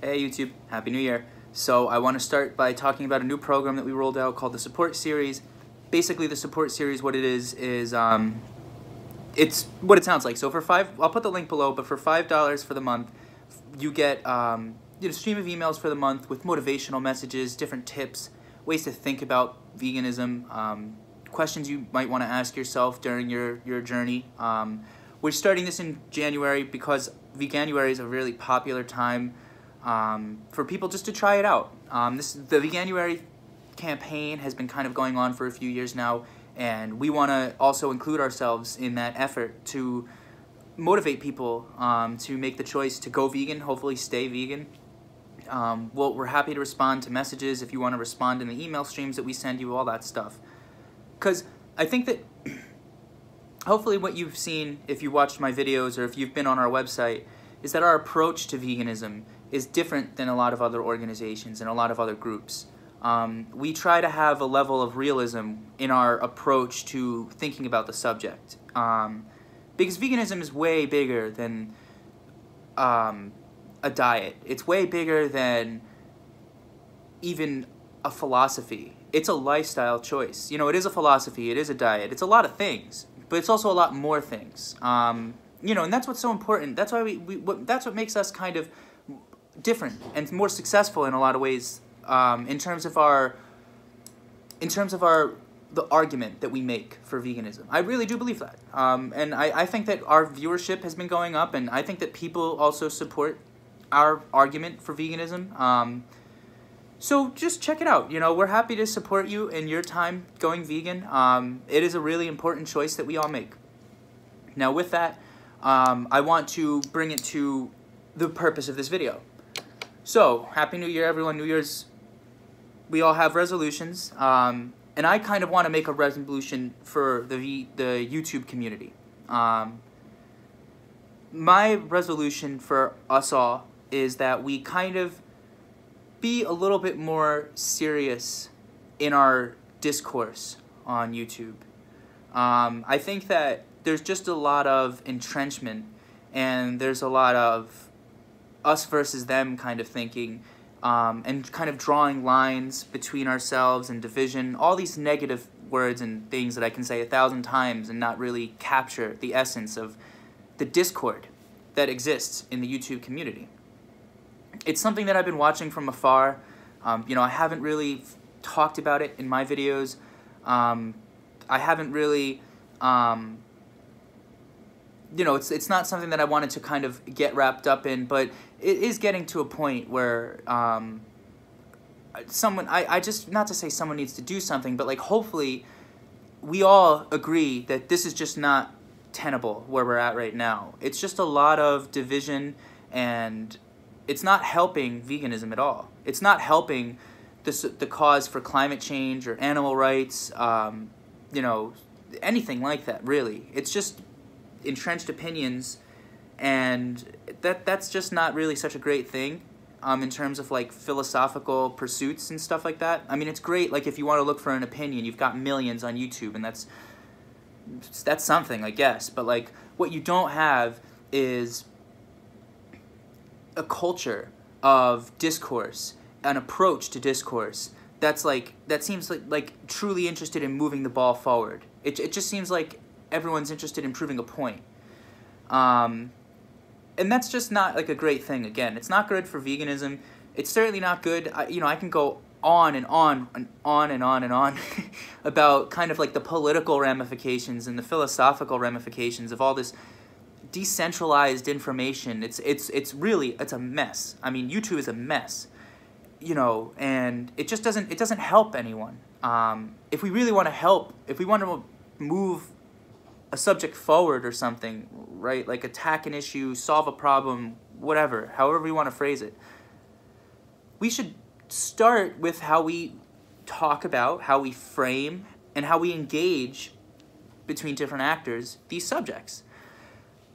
Hey YouTube, Happy New Year. So I want to start by talking about a new program that we rolled out called the Support Series. Basically the Support Series, what it is it's what it sounds like. So for I'll put the link below, but for $5 for the month, you get a stream of emails for the month with motivational messages, different tips, ways to think about veganism, questions you might want to ask yourself during your journey. We're starting this in January because Veganuary is a really popular time for people just to try it out. The Veganuary campaign has been kind of going on for a few years now, and we want to also include ourselves in that effort to motivate people to make the choice to go vegan, hopefully stay vegan. We're happy to respond to messages if you want to respond in the email streams that we send you, all that stuff. Because I think that hopefully what you've seen if you watched my videos or if you've been on our website is that our approach to veganism is different than a lot of other organizations and a lot of other groups. We try to have a level of realism in our approach to thinking about the subject. Because veganism is way bigger than a diet. It's way bigger than even a philosophy. It's a lifestyle choice. You know, it is a philosophy, it is a diet, it's a lot of things, but it's also a lot more things. You know, and that's what's so important. That's why that's what makes us kind of different and more successful in a lot of ways, in terms of the argument that we make for veganism. I really do believe that. And I think that our viewership has been going up, and I think that people also support our argument for veganism. So just check it out. You know, we're happy to support you in your time going vegan. It is a really important choice that we all make. Now with that, I want to bring it to the purpose of this video. So, Happy New Year, everyone. New Year's, we all have resolutions, and I kind of want to make a resolution for the YouTube community. My resolution for us all is that we kind of be a little bit more serious in our discourse on YouTube. I think that there's just a lot of entrenchment, and there's a lot of us versus them kind of thinking, and kind of drawing lines between ourselves and division, all these negative words and things that I can say 1,000 times and not really capture the essence of the discord that exists in the YouTube community. It's something that I've been watching from afar. You know, I haven't really talked about it in my videos. I haven't really, you know, it's not something that I wanted to kind of get wrapped up in, but it is getting to a point where I just, not to say someone needs to do something, but like hopefully we all agree that this is just not tenable where we're at right now. It's just a lot of division, and it's not helping veganism at all. It's not helping the cause for climate change or animal rights, you know, anything like that, really. It's just entrenched opinions, and that's just not really such a great thing in terms of like philosophical pursuits and stuff like that. I mean, it's great like if you want to look for an opinion, you've got millions on YouTube, and that's something, I guess. But like what you don't have is a culture of discourse, an approach to discourse that's like, that seems like truly interested in moving the ball forward. It just seems like everyone's interested in proving a point. And that's just not like a great thing. Again, it's not good for veganism. It's certainly not good. You know, I can go on and on and on and on and on about kind of like the political ramifications and the philosophical ramifications of all this decentralized information. It's really a mess. I mean, YouTube is a mess, you know, and it doesn't help anyone. If we really want to help, if we want to move a subject forward or something, right? Like attack an issue, solve a problem, whatever, however we want to phrase it. We should start with how we talk about, how we frame, and how we engage between different actors these subjects.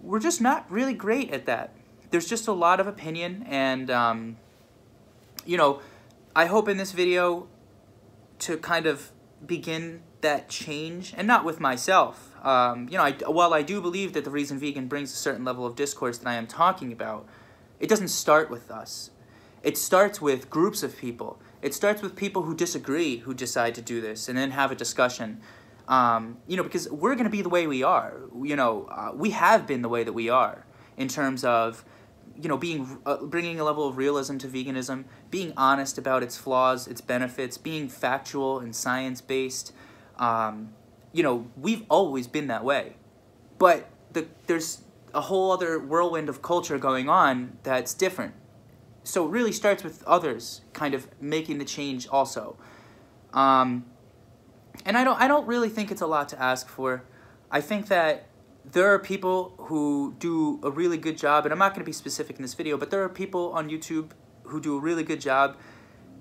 We're just not really great at that. There's just a lot of opinion, and you know, I hope in this video to kind of begin that change, and not with myself. You know, while I do believe that the Reason Vegan brings a certain level of discourse that I am talking about, it doesn't start with us. it starts with groups of people. It starts with people who disagree, who decide to do this, and then have a discussion. You know, because we're going to be the way we are. You know, we have been the way that we are in terms of, you know, bringing a level of realism to veganism, being honest about its flaws, its benefits, being factual and science-based. You know, we've always been that way. But there's a whole other whirlwind of culture going on that's different. So it really starts with others kind of making the change also. And I don't really think it's a lot to ask for. I think that there are people who do a really good job, and I'm not going to be specific in this video, but there are people on YouTube who do a really good job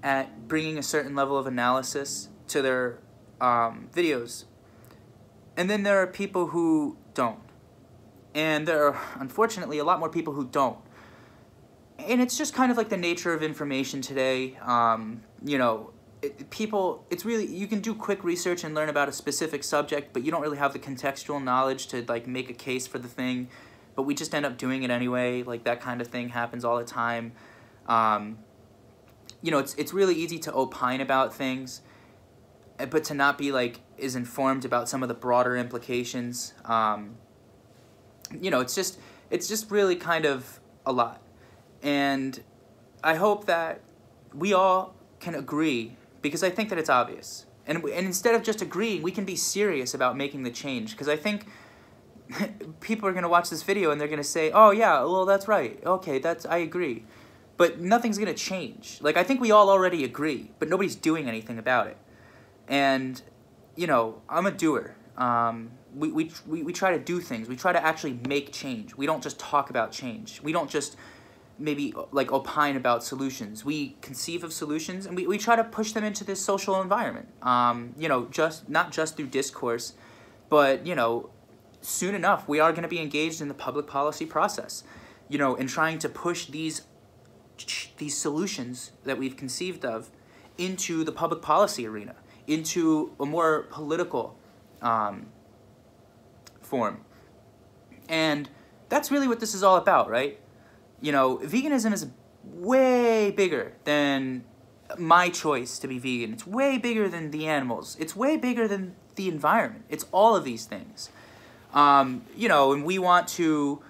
at bringing a certain level of analysis to their videos. And then there are people who don't. And there are, unfortunately, a lot more people who don't. And it's just kind of like the nature of information today. You know, it's really, you can do quick research and learn about a specific subject, but you don't really have the contextual knowledge to like make a case for the thing, but we just end up doing it anyway. Like that kind of thing happens all the time. You know, it's really easy to opine about things, but to not be like as informed about some of the broader implications. You know, it's just really kind of a lot. And I hope that we all can agree, because I think that it's obvious. And instead of just agreeing, we can be serious about making the change. Because I think people are going to watch this video and they're going to say, oh yeah, well that's right. Okay, I agree. But nothing's going to change. Like, I think we all already agree, but nobody's doing anything about it. And, you know, I'm a doer. We try to do things. We try to actually make change. We don't just talk about change. We don't just maybe like opine about solutions. We conceive of solutions and we try to push them into this social environment. You know, not just through discourse, but, you know, soon enough we are going to be engaged in the public policy process, you know, in trying to push these solutions that we've conceived of into the public policy arena, into a more political form. And that's really what this is all about, right? You know, veganism is way bigger than my choice to be vegan. It's way bigger than the animals. It's way bigger than the environment. It's all of these things. You know, and we want to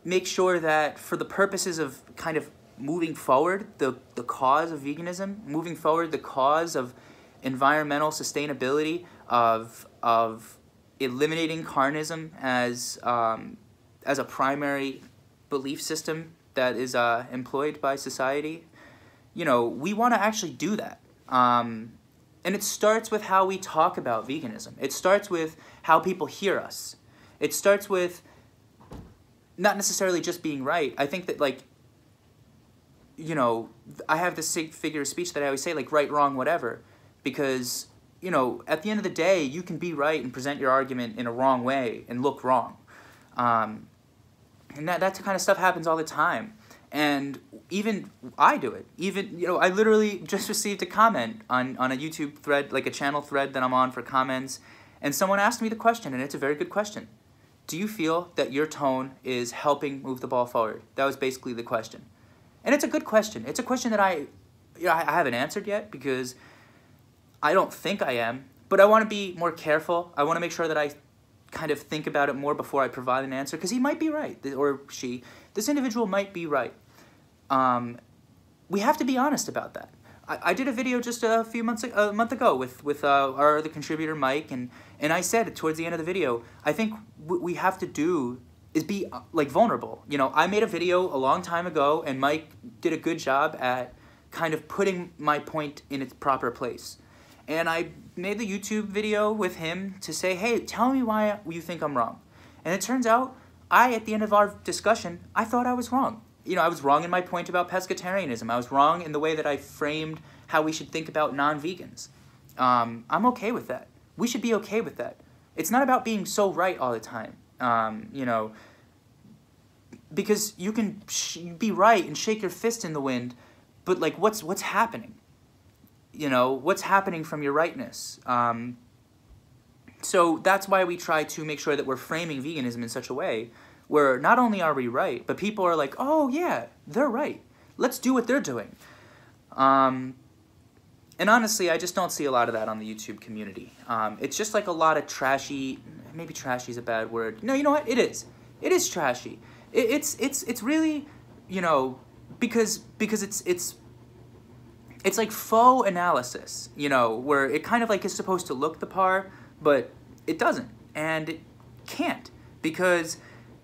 make sure that for the purposes of kind of moving forward the cause of veganism, moving forward the cause of environmental sustainability, of eliminating carnism as a primary belief system that is employed by society, you know, we want to actually do that. And it starts with how we talk about veganism. It starts with how people hear us. It starts with not necessarily just being right. I think that, like, you know, I have this figure of speech that I always say, like, right, wrong, whatever, because, you know, at the end of the day, you can be right and present your argument in a wrong way and look wrong. And that kind of stuff happens all the time. And even I do it. Even, you know, I literally just received a comment on a YouTube thread, like a channel thread that I'm on for comments, and someone asked me the question, and it's a very good question. Do you feel that your tone is helping move the ball forward? That was basically the question. And it's a good question. It's a question that I haven't answered yet, because I don't think I am, but I want to be more careful. I want to make sure that I kind of think about it more before I provide an answer, because he might be right, or she. This individual might be right. We have to be honest about that. I did a video just a month ago with our other contributor, Mike, and I said towards the end of the video, I think what we have to do is be like vulnerable. You know, I made a video a long time ago, and Mike did a good job at kind of putting my point in its proper place. And I made the YouTube video with him to say, hey, tell me why you think I'm wrong. And it turns out, at the end of our discussion, I thought I was wrong. You know, I was wrong in my point about pescatarianism. I was wrong in the way that I framed how we should think about non-vegans. I'm okay with that. We should be okay with that. It's not about being so right all the time, you know, because you can be right and shake your fist in the wind, but like, what's happening? You know, what's happening from your rightness? So that's why we try to make sure that we're framing veganism in such a way where not only are we right, but people are like, oh yeah, they're right. let's do what they're doing. And honestly, I just don't see a lot of that on the YouTube community. It's just like a lot of trashy, maybe trashy is a bad word. No, you know what? It is. It is trashy. It's really, you know, because it's like faux analysis, you know, where it kind of like is supposed to look the par, but it doesn't, and it can't, because,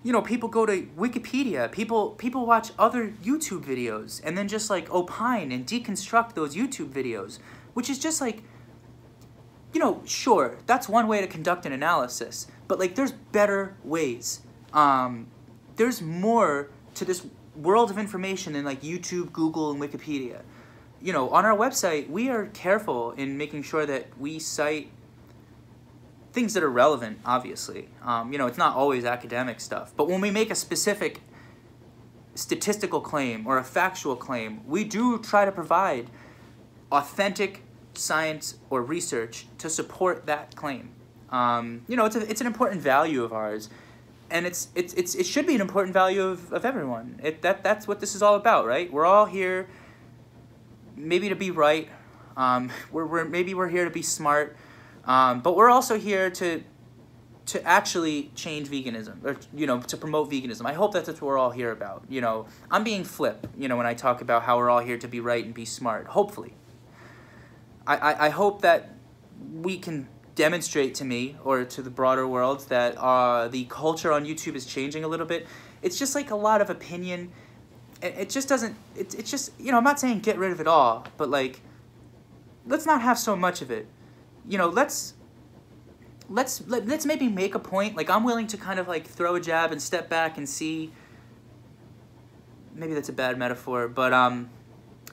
you know, people go to Wikipedia, people watch other YouTube videos, and then just like opine and deconstruct those YouTube videos, which is just like, you know, sure, that's one way to conduct an analysis, but like there's better ways. There's more to this world of information than like YouTube, Google, and Wikipedia. You know, on our website, we are careful in making sure that we cite things that are relevant, obviously. You know, it's not always academic stuff. But when we make a specific statistical claim or a factual claim, we do try to provide authentic science or research to support that claim. You know, it's an important value of ours. And it should be an important value of everyone. That's what this is all about, right? We're all here maybe to be right. Maybe we're here to be smart. But we're also here to actually change veganism, or, you know, to promote veganism. I hope that's what we're all here about. You know, I'm being flip, you know, when I talk about how we're all here to be right and be smart. Hopefully. I hope that we can demonstrate to me, or to the broader world, that the culture on YouTube is changing a little bit. It's just like a lot of opinion. It just doesn't, it's just, you know, I'm not saying get rid of it all, but like, let's not have so much of it. You know, let's maybe make a point. Like, I'm willing to kind of like throw a jab and step back and see. Maybe that's a bad metaphor, but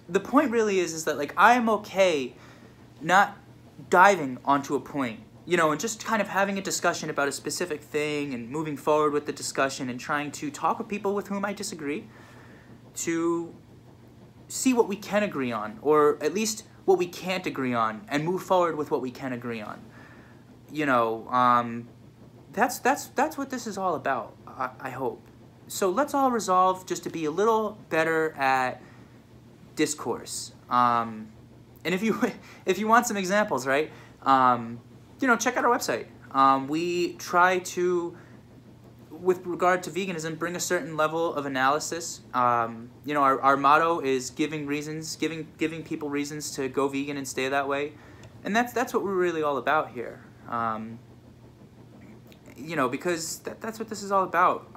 the point really is that like I am okay not diving onto a point, you know, and just kind of having a discussion about a specific thing and moving forward with the discussion and trying to talk with people with whom I disagree to see what we can agree on, or at least what we can't agree on, and move forward with what we can agree on. You know, that's what this is all about, I hope. So let's all resolve just to be a little better at discourse. And if you want some examples, right, you know, check out our website. We try to, with regard to veganism, bring a certain level of analysis. You know, our motto is giving people reasons to go vegan and stay that way, and that's what we're really all about here. You know, because that's what this is all about.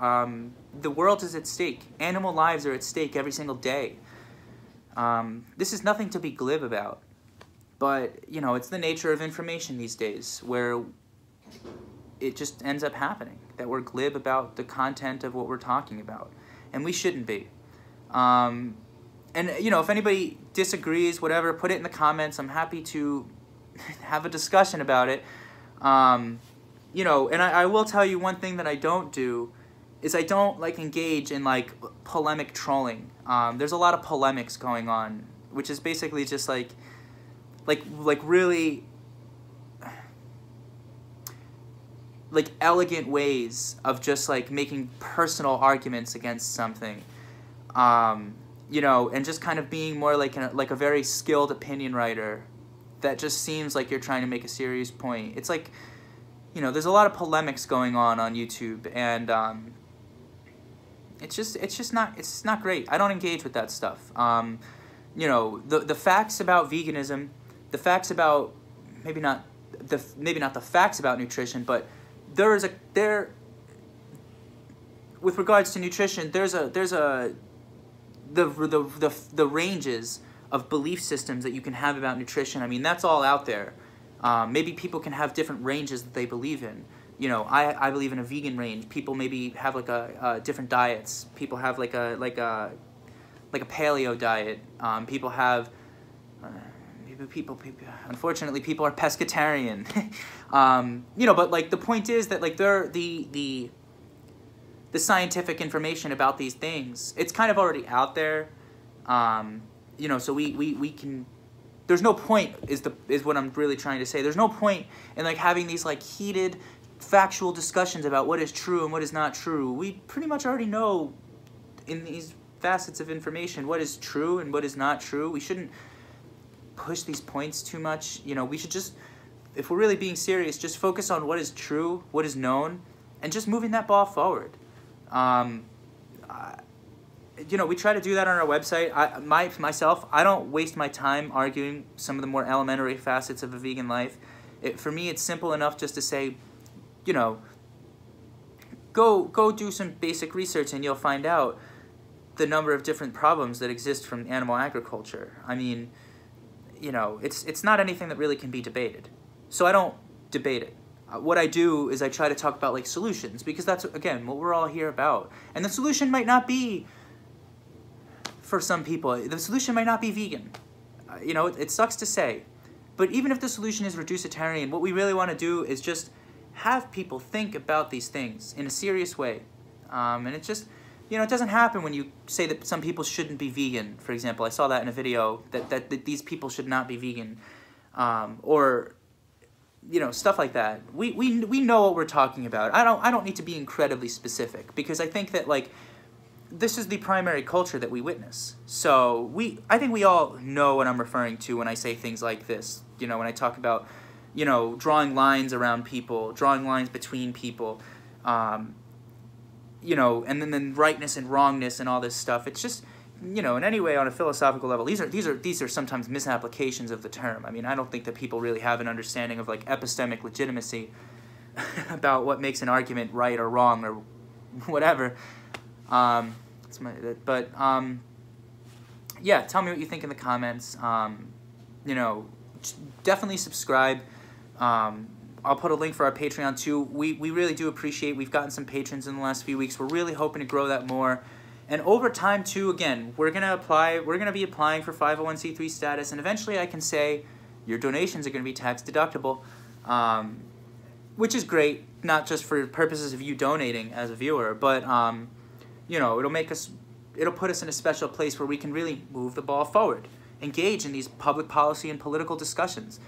The world is at stake. Animal lives are at stake every single day. This is nothing to be glib about, but, you know, it's the nature of information these days, where it just ends up happening, that we're glib about the content of what we're talking about, and we shouldn't be. And, you know, if anybody disagrees, whatever, put it in the comments. I'm happy to have a discussion about it. You know, and I will tell you one thing that I don't do is I don't like engage in like polemic trolling. There's a lot of polemics going on, which is basically just like really like elegant ways of just like making personal arguments against something. You know, and just kind of being more like a very skilled opinion writer that just seems like you're trying to make a serious point. It's like, you know, there's a lot of polemics going on YouTube, and it's just not great. I don't engage with that stuff. You know, the facts about veganism, the facts about maybe not the facts about nutrition, but with regards to nutrition, there's the ranges of belief systems that you can have about nutrition. I mean, that's all out there. Maybe people can have different ranges that they believe in. You know, I believe in a vegan range. People maybe have like different diets. People have like a paleo diet. People have unfortunately people are pescatarian. You know, but like the point is that like the scientific information about these things, it's kind of already out there. You know, so we can. There's no point is what I'm really trying to say. There's no point in like having these like heated factual discussions about what is true and what is not true. We pretty much already know in these facets of information, what is true and what is not true. We shouldn't push these points too much. You know, we should just, if we're really being serious, just focus on what is true, what is known, and just moving that ball forward. You know, we try to do that on our website. Myself, I don't waste my time arguing some of the more elementary facets of a vegan life. For me, it's simple enough just to say, you know, go do some basic research and you'll find out the number of different problems that exist from animal agriculture. I mean, you know, it's not anything that really can be debated. So I don't debate it. What I do is I try to talk about like solutions, because that's, again, what we're all here about. And the solution might not be, for some people, the solution might not be vegan. You know, it sucks to say. But even if the solution is reducitarian, what we really want to do is just have people think about these things in a serious way. And it just, you know, it doesn't happen when you say that some people shouldn't be vegan, for example. I saw that in a video, that these people should not be vegan. Or, you know, stuff like that. We know what we're talking about. I don't need to be incredibly specific, because I think that, like, this is the primary culture that we witness. So I think we all know what I'm referring to when I say things like this. You know, when I talk about, you know, drawing lines around people, drawing lines between people, you know, and then rightness and wrongness and all this stuff. It's just, you know, in any way on a philosophical level, these are sometimes misapplications of the term. I mean, I don't think that people really have an understanding of like epistemic legitimacy about what makes an argument right or wrong or whatever. Yeah, tell me what you think in the comments. You know, definitely subscribe. I'll put a link for our Patreon too. We really do appreciate, we've gotten some patrons in the last few weeks. We're really hoping to grow that more. And over time too, again, we're gonna be applying for 501c3 status, and eventually I can say your donations are gonna be tax deductible, which is great, not just for purposes of you donating as a viewer, but you know, it'll put us in a special place where we can really move the ball forward, engage in these public policy and political discussions.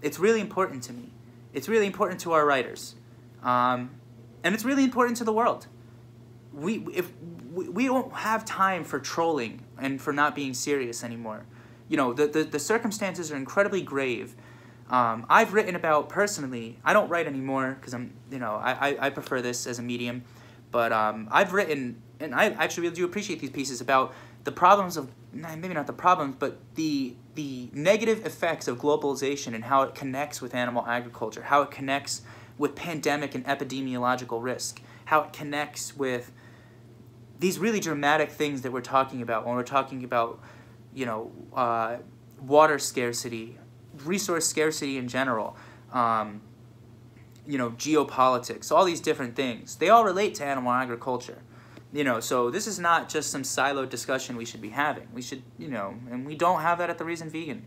It's really important to me. It's really important to our writers. And it's really important to the world. We don't have time for trolling and for not being serious anymore. You know, the circumstances are incredibly grave. I've written about, personally, I don't write anymore because I prefer this as a medium. But I've written, and I actually really do appreciate these pieces, about the problems of, maybe not the problems, but the negative effects of globalization and how it connects with animal agriculture, how it connects with pandemic and epidemiological risk, how it connects with these really dramatic things that we're talking about when we're talking about, you know, water scarcity, resource scarcity in general, you know, geopolitics, all these different things. They all relate to animal agriculture. You know, so this is not just some siloed discussion we should be having. We should, you know, and we don't have that at The Reason Vegan.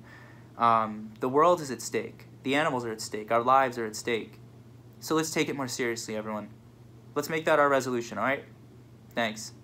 The world is at stake. The animals are at stake. Our lives are at stake. So let's take it more seriously, everyone. Let's make that our resolution, all right? Thanks.